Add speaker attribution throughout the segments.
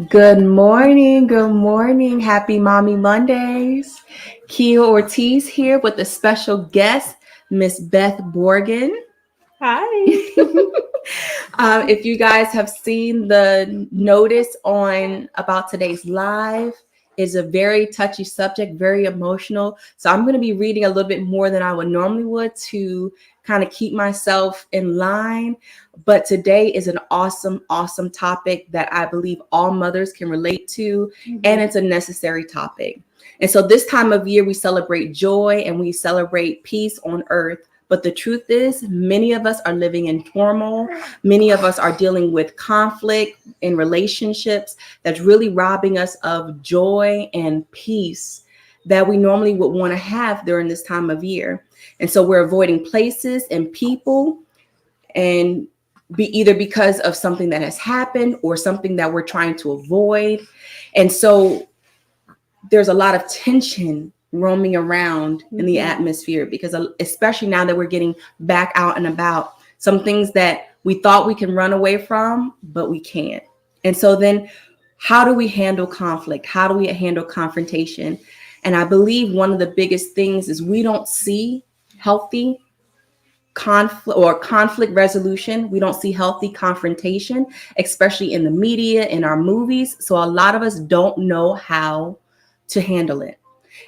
Speaker 1: Good morning. Good morning. Happy Mommy Mondays. Kia Ortiz here with a special guest, Miss Beth Borgen.
Speaker 2: Hi.
Speaker 1: If you guys have seen the notice on about today's live, is a very touchy subject, very emotional. So I'm going to be reading a little bit more than I would normally would to kind of keep myself in line. But today is an awesome, awesome topic that I believe all mothers can relate to, and it's a necessary topic. And so this time of year, we celebrate joy and we celebrate peace on earth. But the truth is, many of us are living in turmoil. Many of us are dealing with conflict in relationships that's really robbing us of joy and peace that we normally would want to have during this time of year. And so we're avoiding places and people, and be either because of something that has happened or something that we're trying to avoid. And so there's a lot of tension roaming around in the atmosphere, because especially now that we're getting back out and about, some things that we thought we can run away from, but we can't. And so then how do we handle conflict? How do we handle confrontation? And I believe one of the biggest things is we don't see healthy conflict resolution. We don't see healthy confrontation, especially in the media, in our movies. So a lot of us don't know how to handle it.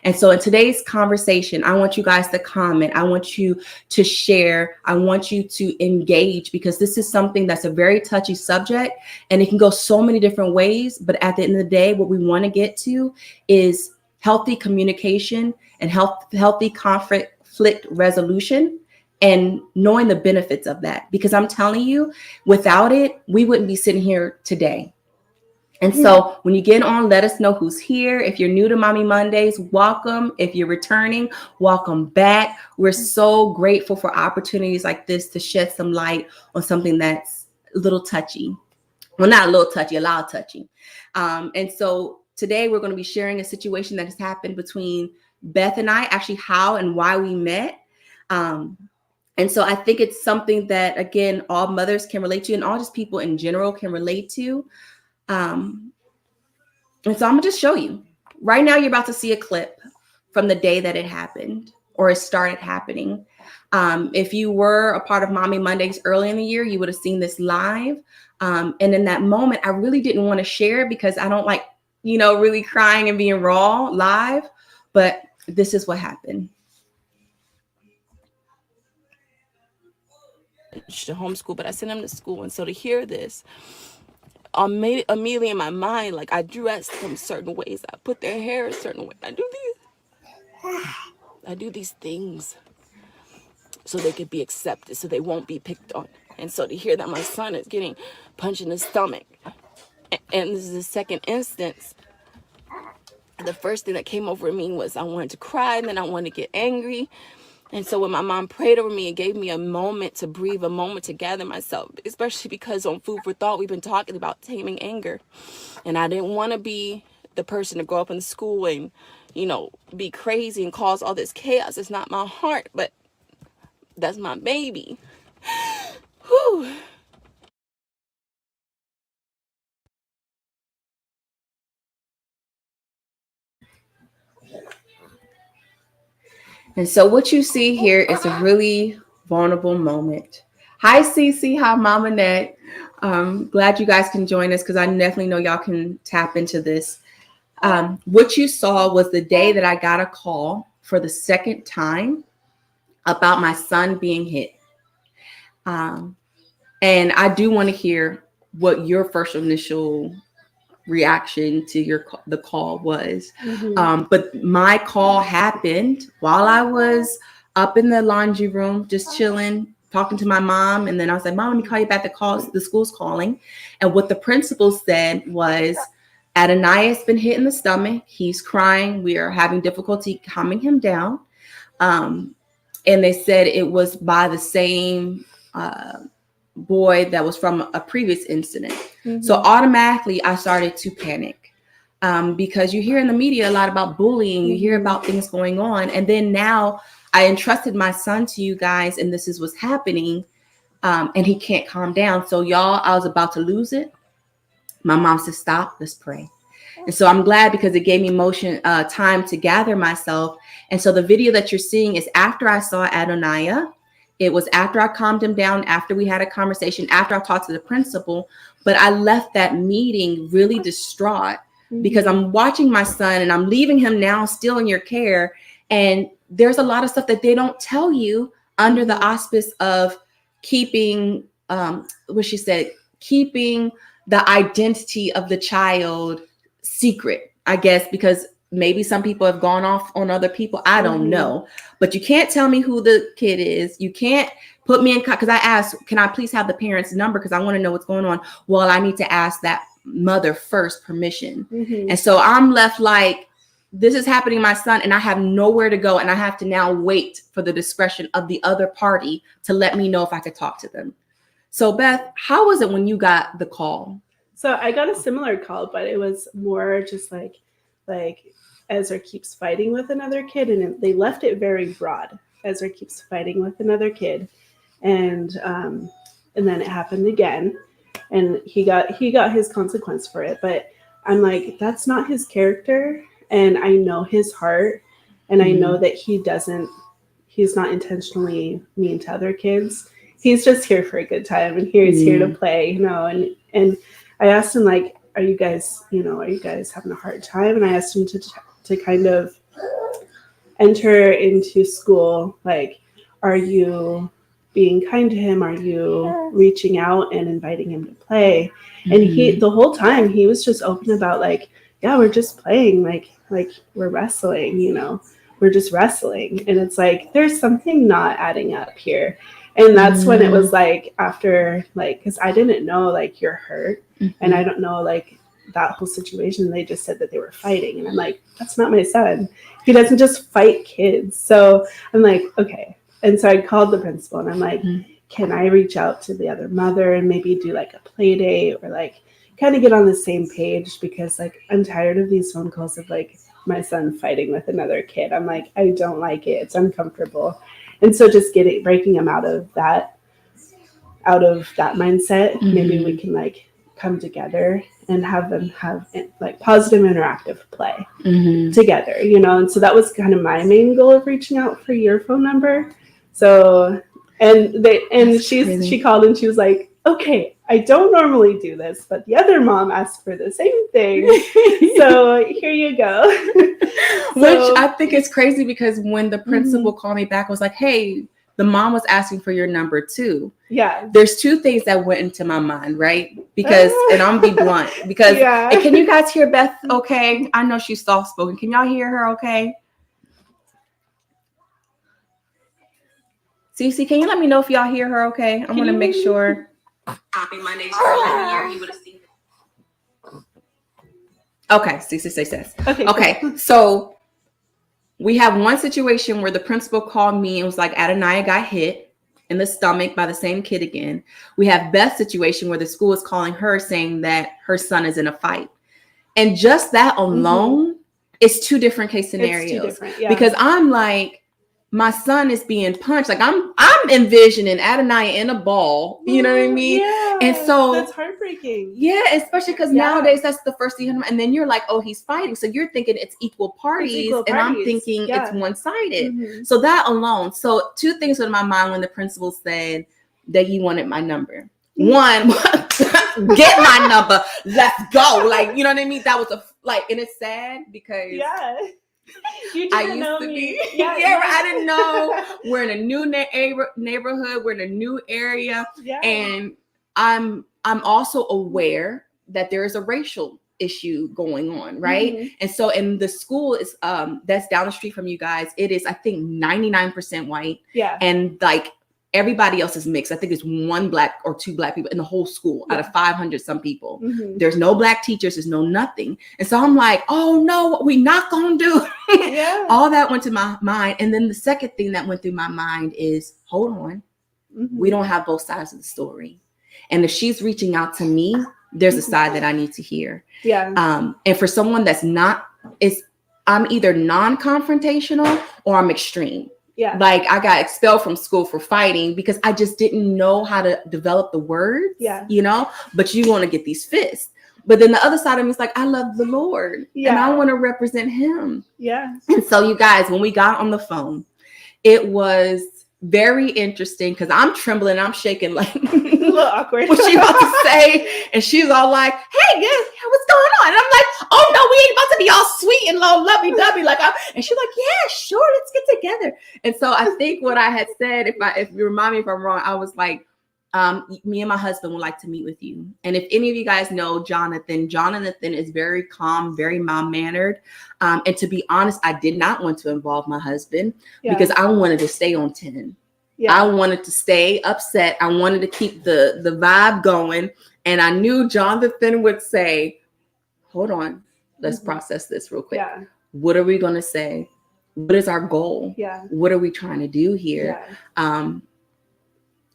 Speaker 1: And so in today's conversation, I want you guys to comment. I want you to share. I want you to engage, because this is something that's a very touchy subject and it can go so many different ways. But at the end of the day, what we want to get to is healthy communication and healthy conflict resolution, and knowing the benefits of that. Because I'm telling you, without it, we wouldn't be sitting here today. And so when you get on, let us know who's here. If you're new to Mommy Mondays, welcome. If you're returning, welcome back. We're so grateful for opportunities like this to shed some light on something that's a little touchy. Well, not a little touchy, a lot touchy. And so today we're going to be sharing a situation that has happened between Beth and I, actually how and why we met. And so I think it's something that, again, all mothers can relate to, and all just people in general can relate to. And so I'm gonna just show you. Right now, you're about to see a clip from the day that it happened, or it started happening. If you were a part of Mommy Mondays early in the year, you would have seen this live. And in that moment, I really didn't want to share it because I don't like, really crying and being raw live. But this is what happened.
Speaker 2: To homeschool, but I sent him to school, and so to hear this, immediately in my mind, like I dressed them certain ways, I put their hair a certain way, I do these things so they could be accepted, so they won't be picked on. And so to hear that my son is getting punched in the stomach, and this is the second instance, the first thing that came over me was I wanted to cry, and then I wanted to get angry. And so when my mom prayed over me and gave me a moment to breathe, a moment to gather myself, especially because on Food for Thought, we've been talking about taming anger. And I didn't want to be the person to grow up in school and, be crazy and cause all this chaos. It's not my heart, but that's my baby. Whew.
Speaker 1: And so what you see here is a really vulnerable moment. Hi, Cece. Hi, Mama Net. Glad you guys can join us, because I definitely know y'all can tap into this. What you saw was the day that I got a call for the second time about my son being hit. And I do want to hear what your first initial reaction to the call was. But my call happened while I was up in the laundry room, just chilling, talking to my mom. And then I was like, Mom, let me call you back. The school's calling. And what the principal said was, Adonai's been hit in the stomach. He's crying. We are having difficulty calming him down. And they said it was by the same boy that was from a previous incident. So automatically I started to panic, because you hear in the media a lot about bullying, you hear about things going on. And then now I entrusted my son to you guys, and this is what's happening. And he can't calm down. So y'all, I was about to lose it. My mom said, stop, let's pray. And so I'm glad because it gave me time to gather myself. And so the video that you're seeing is after I saw Adoniah. It was after I calmed him down, after we had a conversation, after I talked to the principal. But I left that meeting really distraught because I'm watching my son and I'm leaving him now still in your care. And there's a lot of stuff that they don't tell you under the auspice of keeping, what she said, keeping the identity of the child secret, I guess, because maybe some people have gone off on other people. I don't know. But you can't tell me who the kid is. You can't put me in, because I asked, can I please have the parent's number? Because I want to know what's going on. Well, I need to ask that mother first permission. And so I'm left like, this is happening to my son, and I have nowhere to go. And I have to now wait for the discretion of the other party to let me know if I could talk to them. So Beth, how was it when you got the call?
Speaker 3: So I got a similar call, but it was more just like Ezra keeps fighting with another kid, and they left it very broad. Ezra keeps fighting with another kid, and then it happened again, and he got his consequence for it. But I'm like, that's not his character, and I know his heart, and I know that he's not intentionally mean to other kids. He's just here for a good time, and he's here to play, and I asked him, like, are you guys having a hard time? And I asked him to kind of enter into school. Like, are you being kind to him? Are you reaching out and inviting him to play? And the whole time he was just open about, like, yeah, we're just playing, like we're wrestling, we're just wrestling. And it's like, there's something not adding up here. And that's when it was like, after, like, because I didn't know, like, you're hurt. And I don't know, like, that whole situation. They just said that they were fighting. And I'm like, that's not my son. He doesn't just fight kids. So I'm like, okay. And so I called the principal, and I'm like, can I reach out to the other mother and maybe do, like, a play date, or, like, kind of get on the same page? Because, like, I'm tired of these phone calls of, like, my son fighting with another kid. I'm like, I don't like it. It's uncomfortable. And so just breaking him out of that mindset, maybe we can, like, come together and have them have, like, positive interactive play together, And so that was kind of my main goal of reaching out for your phone number. So, she called, and she was like, okay, I don't normally do this, but the other mom asked for the same thing. So here you go.
Speaker 1: Which I think is crazy, because when the principal called me back, was like, hey, the mom was asking for your number too.
Speaker 3: Yeah.
Speaker 1: There's two things that went into my mind, right? Because, and I'm gonna be blunt, because, and can you guys hear Beth okay? I know she's soft-spoken. Can y'all hear her okay? Cece, can you let me know if y'all hear her okay? I want to make sure. Happy Monday to you would have seen it. Okay, Cece says. Okay, so we have one situation where the principal called me and was like, Adoniah got hit in the stomach by the same kid again. We have Beth's situation where the school is calling her saying that her son is in a fight. And just that alone is two different case scenarios. It's two different, yeah. Because I'm like, my son is being punched. Like, I'm envisioning Adoniah in a ball. You know what I mean?
Speaker 3: Yeah,
Speaker 1: and so
Speaker 3: that's heartbreaking.
Speaker 1: Yeah, especially because nowadays that's the first thing. And then you're like, oh, he's fighting. So you're thinking it's equal parties. And I'm thinking it's one-sided. So that alone. So two things in my mind when the principal said that he wanted my number. One, get my number. Let's go. Like, you know what I mean? That was and it's sad because
Speaker 3: You
Speaker 1: I used
Speaker 3: know
Speaker 1: to
Speaker 3: me.
Speaker 1: be. I didn't know. We're in a new neighborhood. We're in a new area. Yeah. And I'm also aware that there is a racial issue going on, right? And so in the school is that's down the street from you guys, it is, I think, 99% white. Yeah. And like everybody else is mixed. I think it's one black or two black people in the whole school out of 500 some people. There's no black teachers, there's no nothing. And so I'm like, oh no, what we not gonna do? All that went to my mind. And then the second thing that went through my mind is, hold on, we don't have both sides of the story. And if she's reaching out to me, there's a side that I need to hear. Yeah. And for someone that's not, I'm either non-confrontational or I'm extreme.
Speaker 3: Yeah.
Speaker 1: Like I got expelled from school for fighting because I just didn't know how to develop the words,
Speaker 3: Yeah.
Speaker 1: you know, but you want to get these fists. But then the other side of me is like, I love the Lord and I want to represent him.
Speaker 3: Yeah.
Speaker 1: And so you guys, when we got on the phone, it was very interesting because I'm trembling, I'm shaking like
Speaker 3: A little awkward.
Speaker 1: what she about to say, and she's all like, "Hey, yes, what's going on?" And I'm like, "Oh no, we ain't about to be all sweet and lovey dovey like." And she's like, "Yeah, sure, let's get together." And so I think what I had said, if you remind me if I'm wrong, I was like, me and my husband would like to meet with you. And if any of you guys know Jonathan is very calm, very mild-mannered. And to be honest, I did not want to involve my husband because I wanted to stay on 10. Yeah. I wanted to stay upset. I wanted to keep the vibe going. And I knew Jonathan would say, hold on, let's process this real quick. Yeah. What are we going to say? What is our goal? Yeah. What are we trying to do here? Yeah.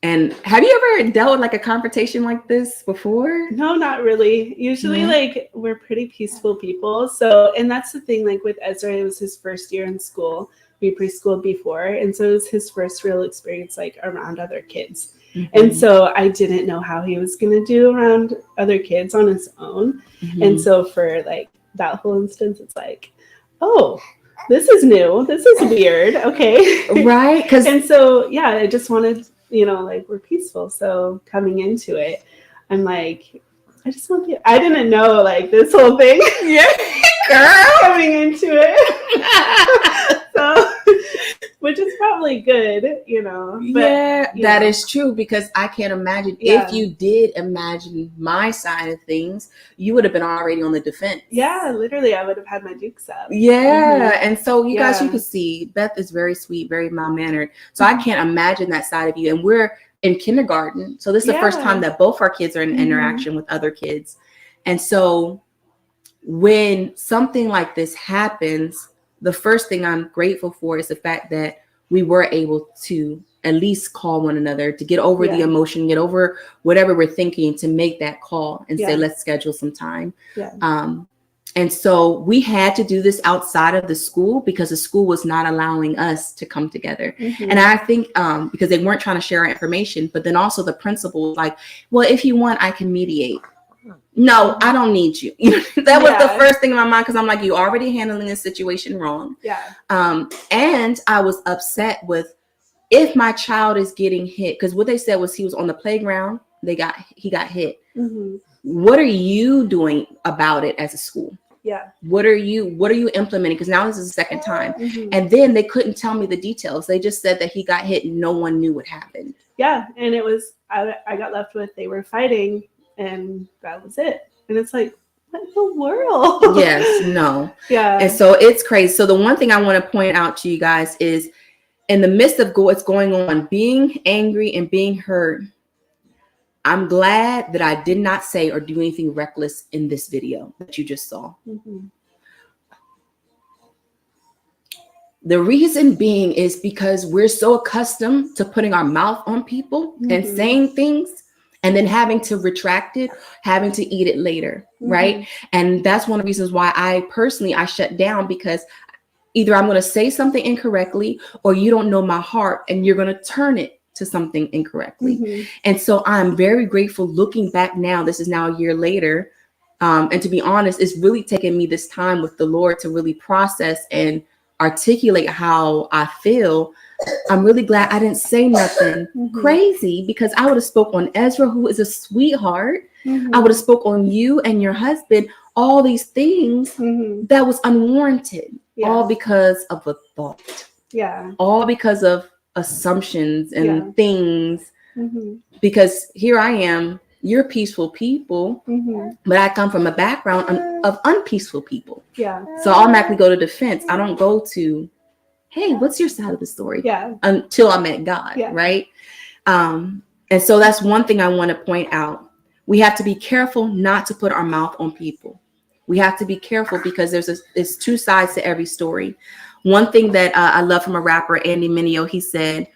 Speaker 1: And have you ever dealt with like a confrontation like this before?
Speaker 3: No, not really. Usually, like, we're pretty peaceful people. So, and that's the thing, like with Ezra, it was his first year in school. We preschooled before. And so it was his first real experience, like, around other kids. Mm-hmm. And so I didn't know how he was going to do around other kids on his own. Mm-hmm. And so for, like, that whole instance, it's like, oh, this is new. This is weird. Okay.
Speaker 1: Right.
Speaker 3: And so, yeah, I just wanted, you know, like, we're peaceful. So coming into it, I'm like, I just want to, I didn't know, like, this whole thing.
Speaker 1: Yeah, girl.
Speaker 3: Coming into it. So, which is probably good, you know. But,
Speaker 1: yeah, that is true, because I can't imagine if you did imagine my side of things, you would have been already on the defense.
Speaker 3: Yeah, literally, I would have had my dukes up.
Speaker 1: Yeah, and so you guys, you can see Beth is very sweet, very mild-mannered. So I can't imagine that side of you. And we're in kindergarten, so this is the first time that both our kids are in interaction with other kids. And so when something like this happens, the first thing I'm grateful for is the fact that we were able to at least call one another, to get over the emotion, get over whatever we're thinking, to make that call and say, let's schedule some time. Yeah. And so we had to do this outside of the school because the school was not allowing us to come together. Mm-hmm. And I think because they weren't trying to share our information, but then also the principal was like, well, if you want, I can mediate. No, I don't need you. That was the first thing in my mind, because I'm like, you already handling this situation wrong. Yeah. And I was upset with, if my child is getting hit, because what they said was he was on the playground, he got hit. Mm-hmm. What are you doing about it as a school? Yeah. What are you implementing? Because now this is the second time. Mm-hmm. And then they couldn't tell me the details. They just said that he got hit and no one knew what happened.
Speaker 3: Yeah. And it was, I got left with, they were fighting and that was it. And it's like, what in the world?
Speaker 1: Yes, no.
Speaker 3: Yeah.
Speaker 1: And so it's crazy. So the one thing I want to point out to you guys is, in the midst of what's going on, being angry and being hurt, I'm glad that I did not say or do anything reckless in this video that you just saw. Mm-hmm. The reason being is because we're so accustomed to putting our mouth on people and saying things and then having to retract it, having to eat it later, right? And that's one of the reasons why I shut down, because either I'm going to say something incorrectly or you don't know my heart and you're going to turn it to something incorrectly. Mm-hmm. And so I'm very grateful looking back now. This is now a year later. And to be honest, it's really taken me this time with the Lord to really process and articulate how I feel. I'm really glad I didn't say nothing crazy, because I would have spoke on Ezra, who is a sweetheart. I would have spoke on you and your husband, all these things that was unwarranted, all because of a thought. Yeah. All because of assumptions and things. Because here I am, you're peaceful people, but I come from a background of unpeaceful people. Yeah. So I automatically go to defense. I don't go to, hey, what's your side of the story? Yeah. Until I met God, right? And so that's one thing I want to point out. We have to be careful not to put our mouth on people. We have to be careful because there's two sides to every story. One thing that I love from a rapper, Andy Mineo, he said,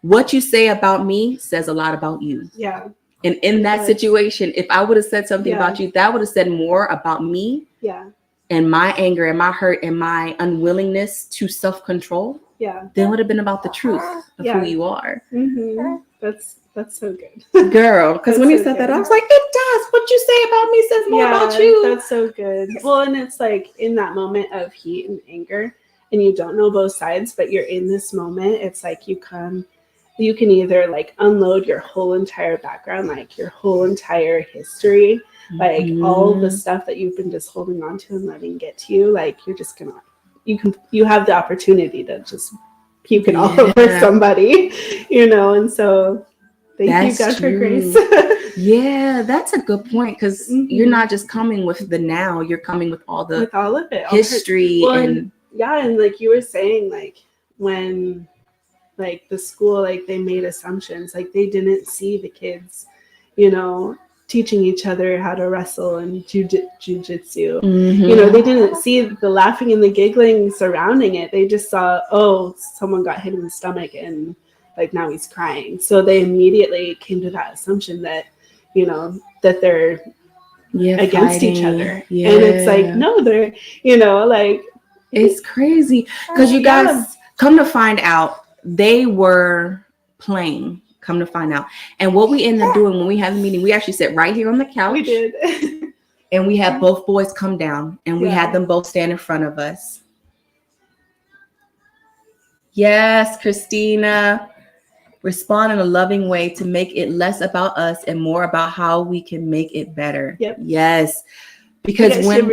Speaker 1: what you say about me says a lot about you. Yeah. And in that situation, if I would have said something about you, that would have said more about me and my anger and my hurt and my unwillingness to self-control
Speaker 3: Yeah.
Speaker 1: then it would have been about the truth of
Speaker 3: Yeah.
Speaker 1: who you are.
Speaker 3: Mm-hmm. That's so good.
Speaker 1: Girl, because when you said that, I was like, it does. What you say about me says more about you.
Speaker 3: That's so good. Well, and it's like in that moment of heat and anger, and you don't know both sides, but you're in this moment. It's like you can either like unload your whole entire background, like your whole entire history, like all the stuff that you've been just holding on to and letting get to you. Like you're just gonna, you have the opportunity to just puke it all over somebody, and so thank you, God, for grace.
Speaker 1: Yeah, that's a good point, because you're not just coming with the now, you're coming with all the
Speaker 3: all of it,
Speaker 1: history.
Speaker 3: and like you were saying, like when like the school, like they made assumptions, like they didn't see the kids, teaching each other how to wrestle and jujitsu. They didn't see the laughing and the giggling surrounding it. They just saw, oh, someone got hit in the stomach and like now he's crying. So they immediately came to that assumption that, that they're against each other. Yeah. And it's like, no, they're, like.
Speaker 1: It's crazy. Because you guys, come to find out, they were playing. Come to find out. And what we ended up doing when we had the meeting, we actually sat right here on the couch.
Speaker 3: We did.
Speaker 1: And we had both boys come down, and we had them both stand in front of us. Yes, Christina. Respond in a loving way to make it less about us and more about how we can make it better.
Speaker 3: Yep.
Speaker 1: Yes. Because when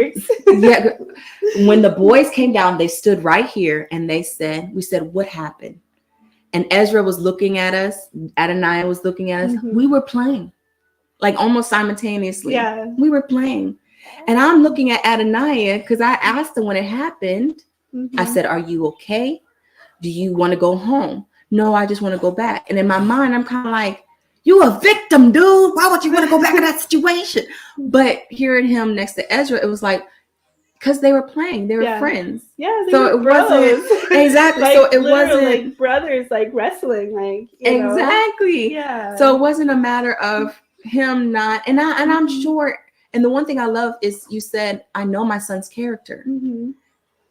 Speaker 1: the boys came down, they stood right here and we said, what happened? And Ezra was looking at us. Adonai was looking at us. We were playing, like almost simultaneously. Yeah. We were playing. And I'm looking at Adonai because I asked him when it happened. I said, are you okay? Do you want to go home? No, I just want to go back. And in my mind, I'm kind of like, you a victim, dude. Why would you want to go back in that situation? But hearing him next to Ezra, it was like, because they were playing. They were friends.
Speaker 3: Yeah,
Speaker 1: so it wasn't exactly.
Speaker 3: Like,
Speaker 1: so it wasn't
Speaker 3: like brothers, like wrestling, like
Speaker 1: exactly.
Speaker 3: Yeah.
Speaker 1: So it wasn't a matter of him not. And I'm sure. And the one thing I love is you said, I know my son's character. And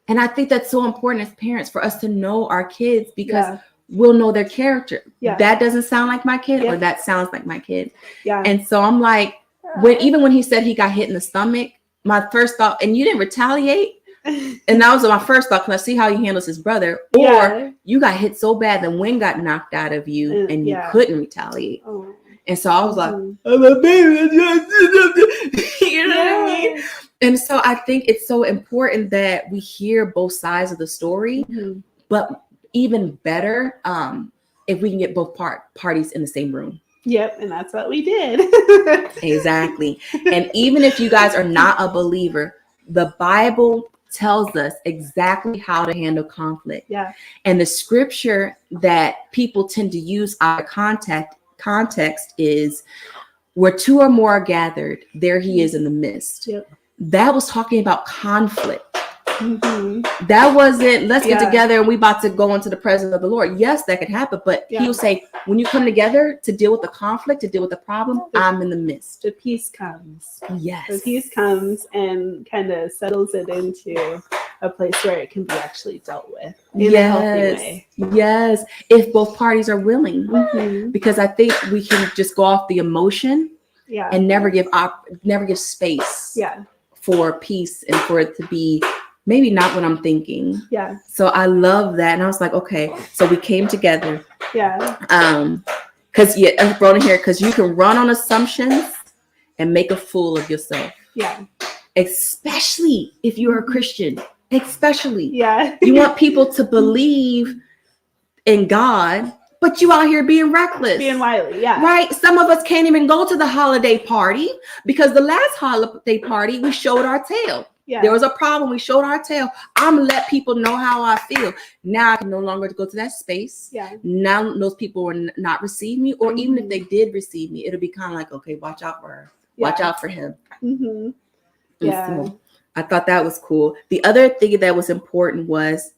Speaker 1: I think that's so important as parents for us to know our kids, because we'll know their character. That doesn't sound like my kid, or that sounds like my kid. And so I'm like, even when he said he got hit in the stomach, my first thought, and you didn't retaliate. And that was my first thought, because I see how he handles his brother. Or you got hit so bad, the wind got knocked out of you and you couldn't retaliate. And so I was like, I'm a baby. You know what I mean? And so I think it's so important that we hear both sides of the story, but even better if we can get both parties in the same room.
Speaker 3: Yep, and that's what we did.
Speaker 1: Exactly. And even if you guys are not a believer, the Bible tells us exactly how to handle conflict.
Speaker 3: Yeah.
Speaker 1: And the scripture that people tend to use out of context is, where two or more are gathered, there he is in the midst.
Speaker 3: Yep.
Speaker 1: That was talking about conflict. That wasn't, let's get together and we about to go into the presence of the Lord. Yes, that could happen, but he will say, when you come together to deal with the conflict, to deal with the problem, I'm in the midst.
Speaker 3: The peace comes.
Speaker 1: Yes.
Speaker 3: The peace comes and kind of settles it into a place where it can be actually dealt with in a healthy way.
Speaker 1: Yes, if both parties are willing. Because I think we can just go off the emotion and never give space for peace and for it to be maybe not what I'm thinking.
Speaker 3: Yeah.
Speaker 1: So I love that. And I was like, okay, so we came together.
Speaker 3: Yeah.
Speaker 1: Because I brought in here, because you can run on assumptions and make a fool of yourself.
Speaker 3: Yeah.
Speaker 1: Especially if you're a Christian. Especially.
Speaker 3: Yeah.
Speaker 1: You want people to believe in God, but you out here being reckless.
Speaker 3: Being wily, yeah.
Speaker 1: Right? Some of us can't even go to the holiday party, because the last holiday party, we showed our tail. Yeah. There was a problem. We showed our tail. I'm going to let people know how I feel. Now I can no longer go to that space.
Speaker 3: Yeah.
Speaker 1: Now those people will not receive me. Or even if they did receive me, it'll be kind of like, okay, watch out for her. Watch out for him.
Speaker 3: Yeah.
Speaker 1: So I thought that was cool. The other thing that was important was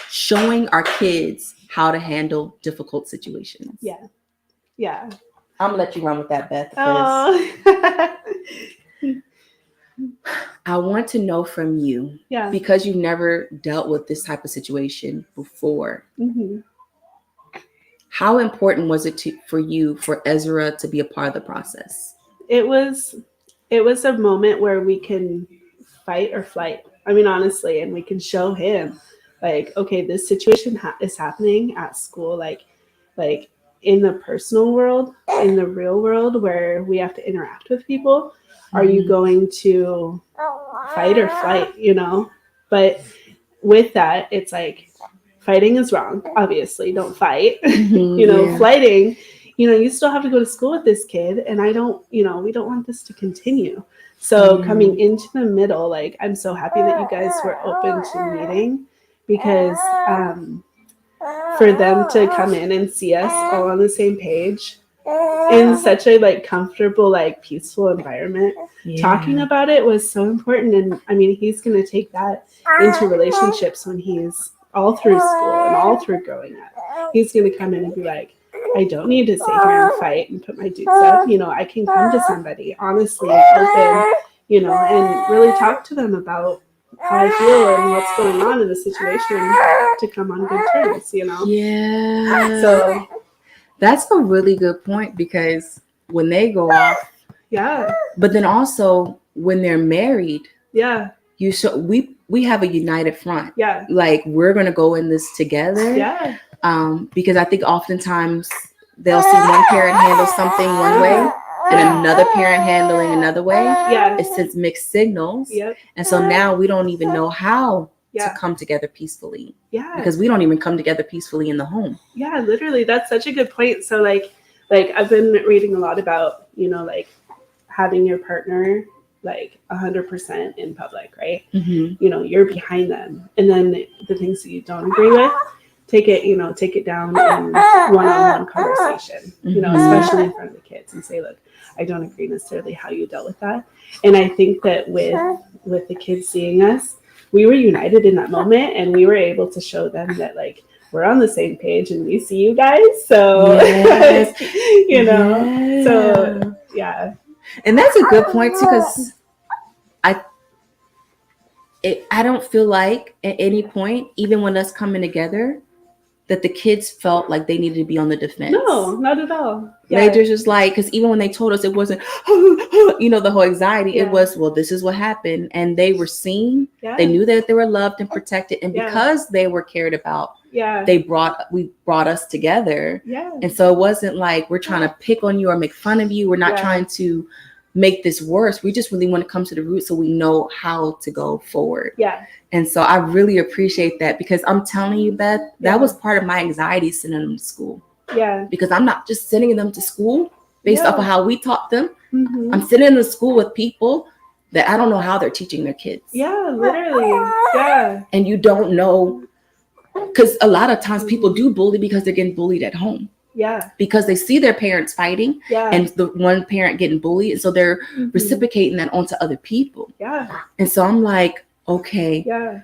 Speaker 1: showing our kids how to handle difficult situations.
Speaker 3: Yeah. Yeah.
Speaker 1: I'm going to let you run with that, Beth.
Speaker 3: Oh.
Speaker 1: I want to know from you,
Speaker 3: Yeah.
Speaker 1: because you never dealt with this type of situation before.
Speaker 3: Mm-hmm.
Speaker 1: How important was it for you for Ezra to be a part of the process?
Speaker 3: It was a moment where we can fight or flight. I mean, honestly, and we can show him, like, okay, this situation is happening at school, like in the personal world, in the real world where we have to interact with people. Are you going to fight or flight? But with that, it's like fighting is wrong. Obviously, don't fight.
Speaker 1: Yeah.
Speaker 3: Flighting, you still have to go to school with this kid, and I don't, we don't want this to continue. So coming into the middle, like, I'm so happy that you guys were open to meeting, because for them to come in and see us all on the same page in such a like comfortable, like peaceful environment, talking about it was so important. And I mean, he's going to take that into relationships when he's all through school and all through growing up. He's going to come in and be like, I don't need to sit here and fight and put my dukes up. I can come to somebody honestly, open, and really talk to them about how I feel and what's going on in the situation to come on good terms,
Speaker 1: Yeah.
Speaker 3: So
Speaker 1: that's a really good point, because when they go off,
Speaker 3: yeah,
Speaker 1: but then also when they're married,
Speaker 3: yeah,
Speaker 1: we have a united front.
Speaker 3: yeah,
Speaker 1: Like, we're gonna go in this together.
Speaker 3: yeah,
Speaker 1: Because I think oftentimes they'll see one parent handle something one way and another parent handling another way.
Speaker 3: yeah,
Speaker 1: It sends mixed signals.
Speaker 3: yep,
Speaker 1: And so now we don't even know how
Speaker 3: yeah,
Speaker 1: to come together peacefully,
Speaker 3: yeah,
Speaker 1: because we don't even come together peacefully in the home.
Speaker 3: yeah, literally. That's such a good point. So like I've been reading a lot about, like having your partner like 100% in public, right?
Speaker 1: Mm-hmm.
Speaker 3: You're behind them, and then the things that you don't agree with, take it down in one-on-one conversation, especially in front of the kids, and say, look, I don't agree necessarily how you dealt with that. And I think that with the kids seeing us, we were united in that moment, and we were able to show them that, like, we're on the same page and we see you guys. So,
Speaker 1: yes.
Speaker 3: So yeah.
Speaker 1: And that's a good point too, because I don't feel like at any point, even when us coming together, that the kids felt like they needed to be on the defense.
Speaker 3: No, not at all. Yeah.
Speaker 1: They just like, because even when they told us, it wasn't, the whole anxiety.
Speaker 3: Yeah.
Speaker 1: It was, well, this is what happened. And they were seen.
Speaker 3: Yeah.
Speaker 1: They knew that they were loved and protected. And because they were cared about, we brought us together.
Speaker 3: Yeah.
Speaker 1: And so it wasn't like we're trying to pick on you or make fun of you. We're not trying to make this worse. We just really want to come to the root so we know how to go forward.
Speaker 3: Yeah.
Speaker 1: And so I really appreciate that, because I'm telling you, Beth, that was part of my anxiety sending them to school.
Speaker 3: Yeah.
Speaker 1: Because I'm not just sending them to school based off of how we taught them.
Speaker 3: Mm-hmm.
Speaker 1: I'm sending them to school with people that I don't know how they're teaching their kids.
Speaker 3: Yeah, literally. Yeah.
Speaker 1: And you don't know, because a lot of times people do bully because they're getting bullied at home.
Speaker 3: Yeah.
Speaker 1: Because they see their parents fighting and the one parent getting bullied. And so they're reciprocating that onto other people.
Speaker 3: Yeah.
Speaker 1: And so I'm like, okay.
Speaker 3: Yeah.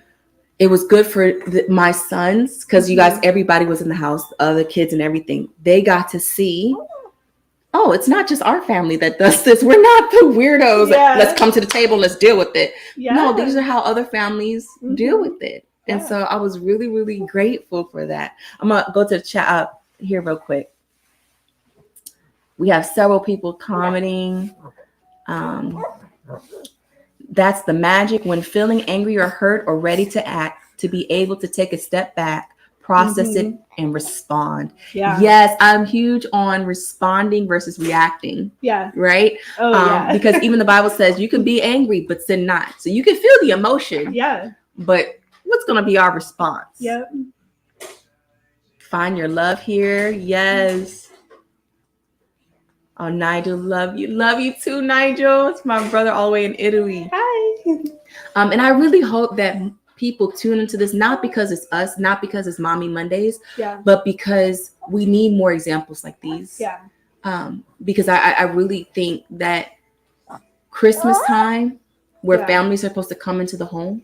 Speaker 1: It was good for my sons, because you guys, everybody was in the house, other kids and everything. They got to see, oh, it's not just our family that does this. We're not the weirdos.
Speaker 3: Yeah.
Speaker 1: Let's come to the table. Let's deal with it.
Speaker 3: Yeah.
Speaker 1: No, these are how other families deal with it.
Speaker 3: Yeah.
Speaker 1: And so I was really, really grateful for that. I'm going to go to the chat here real quick. We have several people commenting. That's the magic, when feeling angry or hurt or ready to act, to be able to take a step back, process it, and respond.
Speaker 3: Yeah.
Speaker 1: Yes, I'm huge on responding versus reacting.
Speaker 3: Yeah.
Speaker 1: Right? Because even the Bible says you can be angry, but sin not. So you can feel the emotion.
Speaker 3: Yeah.
Speaker 1: But what's going to be our response?
Speaker 3: Yep.
Speaker 1: Find your love here. Yes. Oh, Nigel, love you. Love you too, Nigel. It's my brother all the way in Italy.
Speaker 3: Hi.
Speaker 1: And I really hope that people tune into this, not because it's us, not because it's Mommy Mondays, but because we need more examples like these.
Speaker 3: Yeah.
Speaker 1: Because I really think that Christmas time, where families are supposed to come into the home,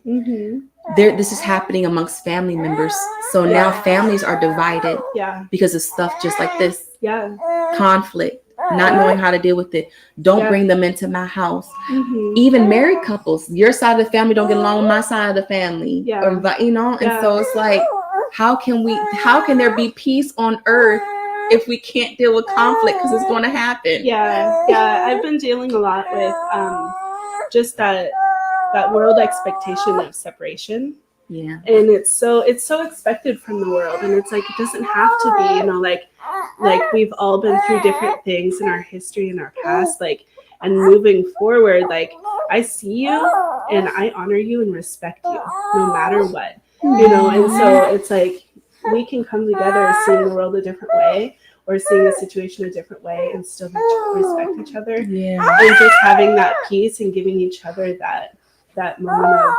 Speaker 1: this is happening amongst family members. So now families are divided because of stuff just like this.
Speaker 3: Yeah.
Speaker 1: Conflict. not knowing how to deal with it. Don't bring them into my house. Even married couples, your side of the family don't get along with my side of the family. Or, you know, and so it's like, how can there be peace on earth if we can't deal with conflict, because it's going to happen?
Speaker 3: I've been dealing a lot with just that world expectation of separation. And it's so expected from the world, and it's like, it doesn't have to be, you know, like we've all been through different things in our history, in our past, like, and moving forward, like, I see you and I honor you and respect you no matter what, you know. And so it's like, we can come together seeing the world a different way, or seeing a situation a different way, and still respect each other. And just having that peace and giving each other that moment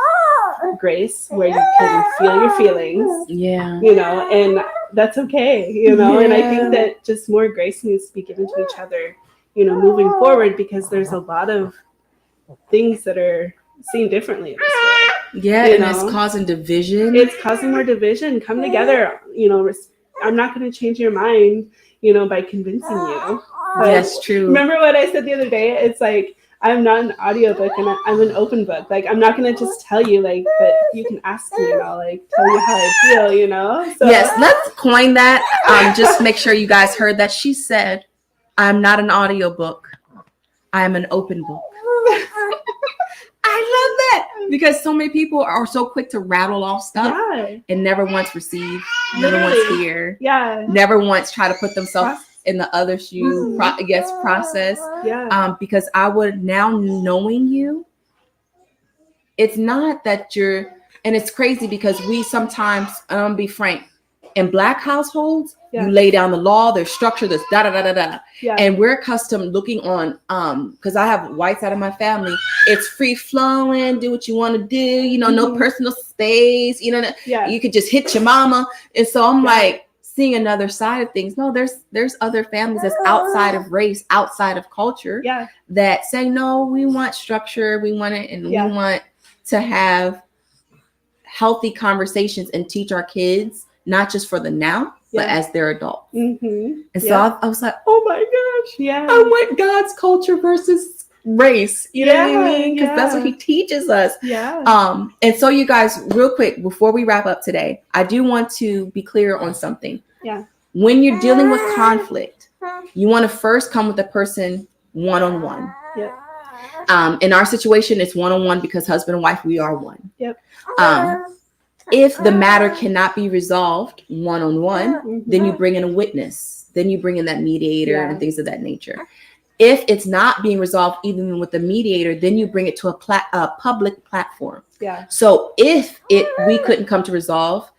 Speaker 3: of grace where you can feel your feelings, you know, and that's okay, you know. And I think that just more grace needs to be given to each other, you know, moving forward, because there's a lot of things that are seen differently in this world.
Speaker 1: And it's causing division.
Speaker 3: It's causing more division. Come together, you know. I'm not going to change your mind, you know, by convincing you.
Speaker 1: That's true.
Speaker 3: Remember what I said the other day? It's like, I'm not an audiobook, and I'm an open book. Like, I'm not going to just tell you, like, but you can ask me, and I'll, like, tell you how I feel, you know? So.
Speaker 1: Yes, let's coin that. Just make sure you guys heard that. She said, I'm not an audiobook. I'm an open book. I love that, because so many people are so quick to rattle off stuff and never once receive, never once hear, never once try to put themselves in the other shoe, process. Because I would, now knowing you, it's not that you're, and it's crazy because we sometimes, I'm gonna be frank, in Black households, you lay down the law, there's structure, there's da-da-da-da-da. And we're accustomed looking on, because I have whites out of my family, it's free flowing, do what you want to do, you know, no personal space, you know, you could just hit your mama. And so I'm like, seeing another side of things. No, there's other families that's outside of race, outside of culture, that say, no, we want structure, we want it, and we want to have healthy conversations and teach our kids, not just for the now, but as they're adults. And so I was like, oh my gosh, I want God's culture versus race, you know what I mean? Because that's what he teaches us. And so you guys, real quick, before we wrap up today, I do want to be clear on something. When you're dealing with conflict, you want to first come with the person one-on-one. In our situation, it's one-on-one because husband and wife, we are one. If the matter cannot be resolved one-on-one, then you bring in a witness, then you bring in that mediator and things of that nature. If it's not being resolved even with the mediator, then you bring it to a public platform. So if we couldn't come to resolve,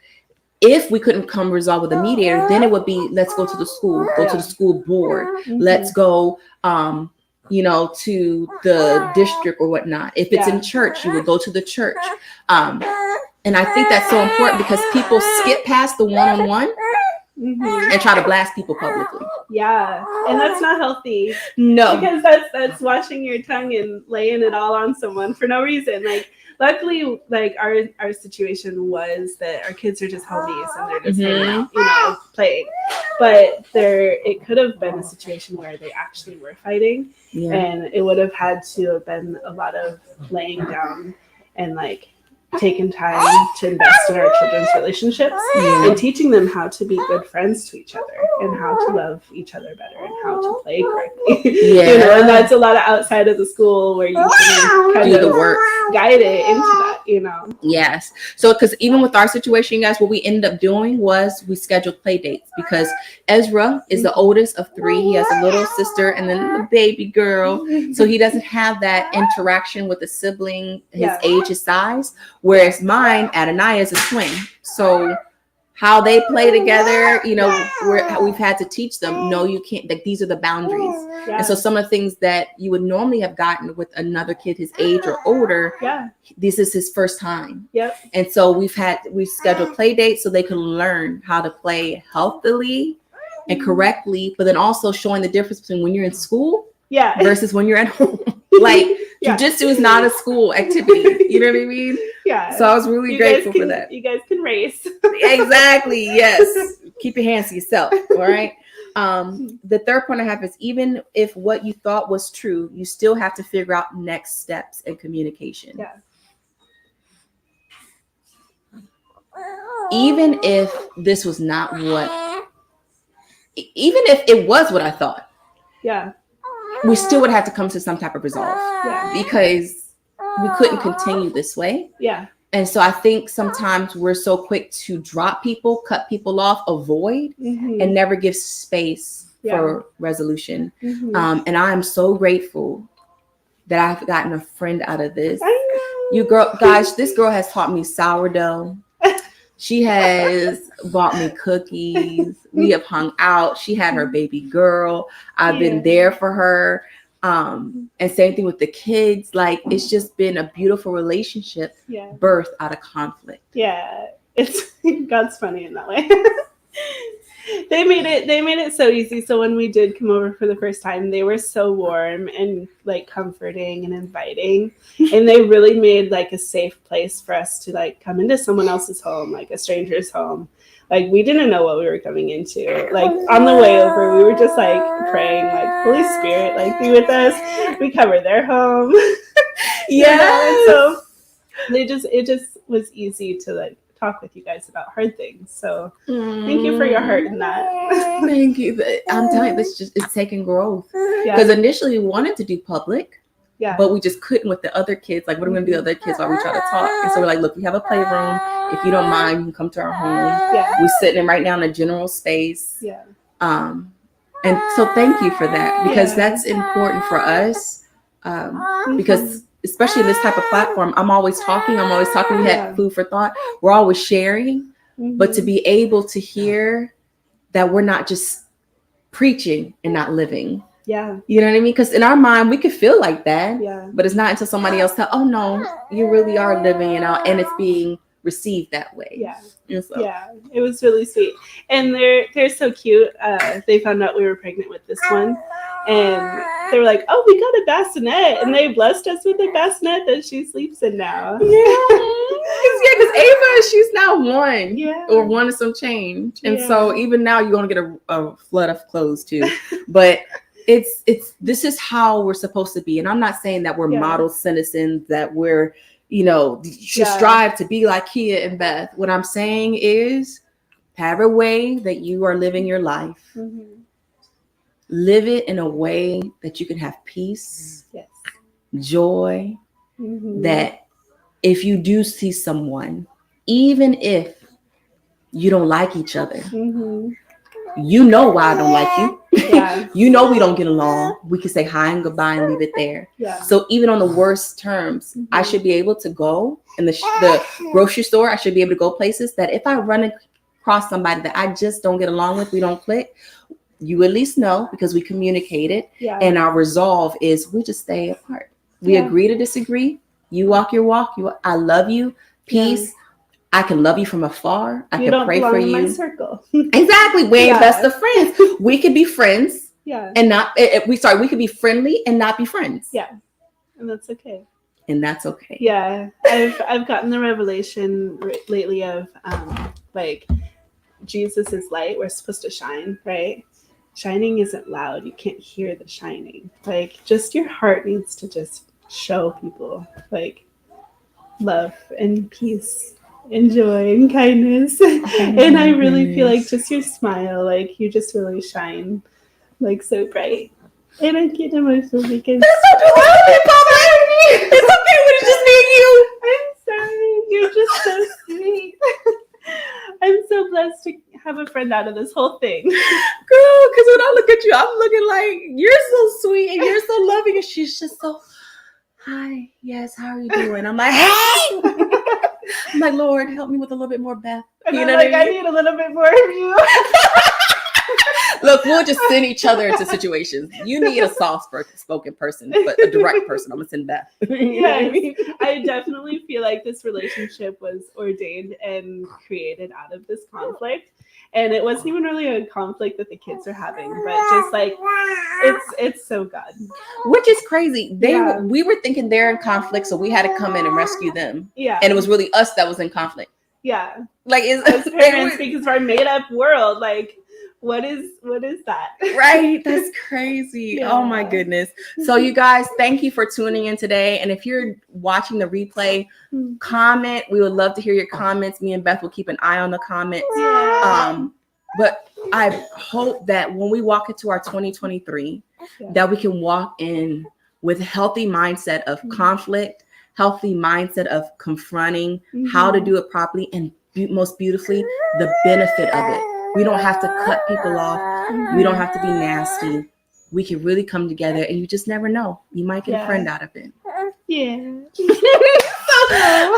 Speaker 1: if we couldn't come resolve with a mediator, then it would be, let's go to the school, go to the school board. Let's go, you know, to the district or whatnot. If it's in church, you would go to the church. And I think that's so important because people skip past the one-on-one and try to blast people publicly.
Speaker 3: And that's not healthy.
Speaker 1: No,
Speaker 3: because that's washing your tongue and laying it all on someone for no reason. Like, luckily, like our situation was that our kids are just homies and they're just hanging out, you know, playing. But it could have been a situation where they actually were fighting, and it would have had to have been a lot of laying down and like taken time to invest in our children's relationships and teaching them how to be good friends to each other and how to love each other better and how to play correctly. You know, and that's a lot of outside of the school where you can kind
Speaker 1: do
Speaker 3: of
Speaker 1: the work,
Speaker 3: guide it into that, you know.
Speaker 1: So because even with our situation, guys, what we ended up doing was we scheduled play dates because Ezra is the oldest of three. He has a little sister and then the baby girl. So he doesn't have that interaction with a sibling his age, his size. Whereas mine, Adonai, is a twin. So how they play together, you know, we've had to teach them, no, you can't, like, these are the boundaries. And so some of the things that you would normally have gotten with another kid his age or older, this is his first time. And so we've scheduled play dates so they can learn how to play healthily and correctly, but then also showing the difference between when you're in school versus when you're at home. Like, jiu-jitsu is not a school activity. You know what I mean? So I was really grateful for that.
Speaker 3: You guys can race.
Speaker 1: Exactly. Yes. Keep your hands to yourself. All right. The third point I have is, even if what you thought was true, you still have to figure out next steps in communication.
Speaker 3: Yeah.
Speaker 1: Even if this was not even if it was what I thought,
Speaker 3: Yeah.
Speaker 1: we still would have to come to some type of resolve,
Speaker 3: Yeah.
Speaker 1: because we couldn't continue this way.
Speaker 3: Yeah.
Speaker 1: And so I think sometimes we're so quick to drop people, cut people off, avoid, and never give space for resolution. And I am so grateful that I've gotten a friend out of this. Guys, this girl has taught me sourdough. She has bought me cookies. We have hung out. She had her baby girl. I've been there for her. And same thing with the kids. Like, it's just been a beautiful relationship birthed out of conflict.
Speaker 3: Yeah. It's God's funny in that way. They made it so easy. So when we did come over for the first time, they were so warm and like comforting and inviting, and they really made like a safe place for us to like come into someone else's home, like a stranger's home. Like, we didn't know what we were coming into. Like, on the way over, we were just like praying, like, Holy Spirit, like, be with us. We cover their home.
Speaker 1: Yeah.
Speaker 3: So it just was easy to like talk with you guys about hard things. So thank you for your heart in that.
Speaker 1: Thank you. But I'm telling you, it's taking growth.
Speaker 3: Yeah.
Speaker 1: Because initially we wanted to do public,
Speaker 3: Yeah.
Speaker 1: but we just couldn't with the other kids. Like, what are we going to do with the other kids while we try to talk? And so we're like, look, we have a playroom. If you don't mind, you can come to our home.
Speaker 3: Yeah.
Speaker 1: We're sitting right now in a general space.
Speaker 3: Yeah.
Speaker 1: And so thank you for that, because that's important for us. Because especially in this type of platform, I'm always talking. We had food for thought. We're always sharing, but to be able to hear that we're not just preaching and not living.
Speaker 3: Yeah.
Speaker 1: You know what I mean? Because in our mind, we could feel like that,
Speaker 3: Yeah.
Speaker 1: but it's not until somebody else tells, oh no, you really are living, and it's being received that way.
Speaker 3: Yeah.
Speaker 1: So.
Speaker 3: Yeah. It was really sweet. And they're so cute. They found out we were pregnant with this one. And they were like, oh, we got a bassinet. And they blessed us with a bassinet that she sleeps in now.
Speaker 1: Yeah, because Ava, she's now 1.
Speaker 3: Yeah.
Speaker 1: Or 1 and some change. And so even now you're going to get a flood of clothes too. But this is how we're supposed to be. And I'm not saying that we're model citizens, that we're, should strive to be like Kia and Beth. What I'm saying is, have a way that you are living your life. Live it in a way that you can have peace, joy, that if you do see someone, even if you don't like each other, you know why I don't like you. You know we don't get along. We can say hi and goodbye and leave it there. So even on the worst terms, I should be able to go in the grocery store. I should be able to go places that if I run across somebody that I just don't get along with, we don't click, you at least know, because we communicated, and our resolve is we just stay apart. We agree to disagree. You walk your walk. I love you. Peace. I can love you from afar. I can pray for you.
Speaker 3: In my circle.
Speaker 1: Exactly. We ain't best of friends. We could be friends. And not. We could be friendly and not be friends.
Speaker 3: Yeah, and that's okay.
Speaker 1: And that's okay.
Speaker 3: Yeah, I've gotten the revelation lately of like, Jesus is light. We're supposed to shine, right? Shining isn't loud. You can't hear the shining. Like, just your heart needs to just show people like love and peace and joy and kindness. And I really feel like just your smile, like, you just really shine like so bright. And I get emotional because
Speaker 1: it's okay when it's just me and you.
Speaker 3: I'm sorry. You're just so sweet. I'm so blessed to have a friend out of this whole thing.
Speaker 1: Girl, because when I look at you, I'm looking like, you're so sweet and you're so loving. And she's just so, hi, yes, how are you doing? I'm like, hey! I'm like, Lord, help me with a little bit more Beth.
Speaker 3: And you know what I mean? I need a little bit more of you.
Speaker 1: Look, we'll just send each other into situations. You need a soft-spoken person, but a direct person. I'm going to send Beth.
Speaker 3: Yes, I definitely feel like this relationship was ordained and created out of this conflict. And it wasn't even really a conflict that the kids are having, but just like, it's so God.
Speaker 1: Which is crazy. We were thinking they're in conflict, so we had to come in and rescue them.
Speaker 3: Yeah.
Speaker 1: And it was really us that was in conflict.
Speaker 3: Yeah.
Speaker 1: Like,
Speaker 3: as parents, because of our made up world, like, what is that?
Speaker 1: Right? That's crazy.
Speaker 3: Yeah.
Speaker 1: Oh my goodness. So you guys, thank you for tuning in today. And if you're watching the replay, comment. We would love to hear your comments. Me and Beth will keep an eye on the comments.
Speaker 3: Yeah.
Speaker 1: But I hope that when we walk into our 2023, that we can walk in with a healthy mindset of conflict, healthy mindset of confronting how to do it properly, and most beautifully, the benefit of it. We don't have to cut people off. We don't have to be nasty. We can really come together, and you just never know. You might get a friend out of it.
Speaker 3: Yeah.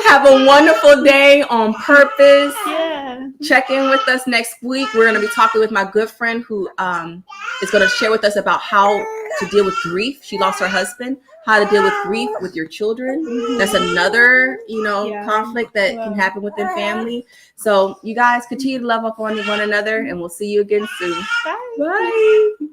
Speaker 1: Have a wonderful day on purpose.
Speaker 3: Yeah.
Speaker 1: Check in with us next week. We're going to be talking with my good friend who is going to share with us about how to deal with grief. She lost her husband. How to deal with grief with your children. That's another, conflict that can happen within family. So you guys continue to love up on one another, and we'll see you again soon.
Speaker 3: Bye.
Speaker 1: Bye.